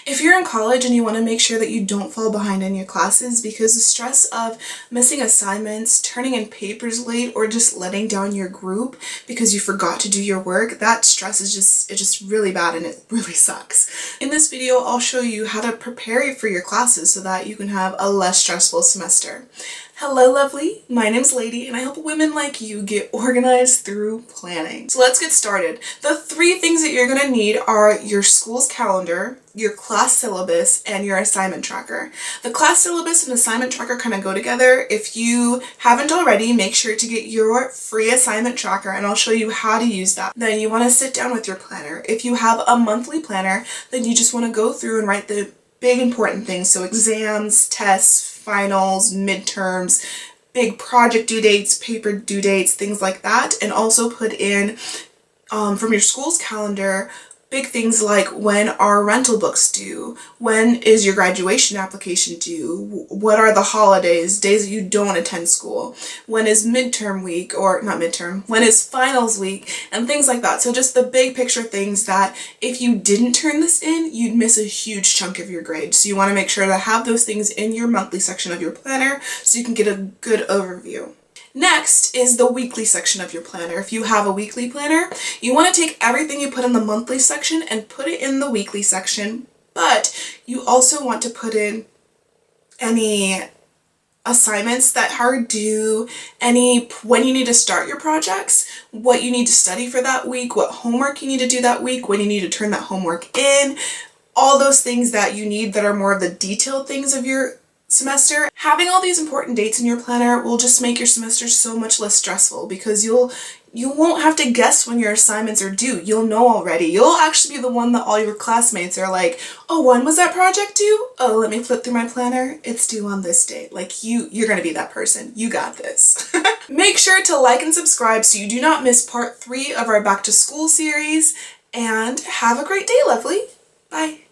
If you're in college and you want to make sure that you don't fall behind in your classes, because the stress of missing assignments, turning in papers late, or just letting down your group because you forgot to do your work, that stress is just really bad and it really sucks. In this video, I'll show you how to prepare for your classes so that you can have a less stressful semester. Hello lovely, my name's Lady and I help women like you get organized through planning. So let's get started. The three things that you're gonna need are your school's calendar, your class syllabus, and your assignment tracker. The class syllabus and assignment tracker kind of go together. If you haven't already, make sure to get your free assignment tracker and I'll show you how to use that. Then you want to sit down with your planner. If you have a monthly planner, then you just want to go through and write the big important things. So exams, tests, finals, midterms, big project due dates, paper due dates, things like that. And also put in, from your school's calendar, big things like when are rental books due, when is your graduation application due, what are the holidays, days that you don't attend school, when is midterm week, or not midterm, when is finals week, and things like that. So just the big picture things that if you didn't turn this in, you'd miss a huge chunk of your grade. So you want to make sure to have those things in your monthly section of your planner so you can get a good overview. Next is the weekly section of your planner. If you have a weekly planner, you want to take everything you put in the monthly section and put it in the weekly section, but you also want to put in any assignments that are due, when you need to start your projects, what you need to study for that week, what homework you need to do that week, when you need to turn that homework in, all those things that you need that are more of the detailed things of your semester. Having all these important dates in your planner will just make your semester so much less stressful because you won't have to guess when your assignments are due. You'll know already. You'll actually be the one that all your classmates are like, oh, when was that project due? Oh, let me flip through my planner. It's due on this date. Like you're gonna be that person. You got this. Make sure to like and subscribe so you do not miss part 3 of our back to school series, and have a great day, lovely. Bye.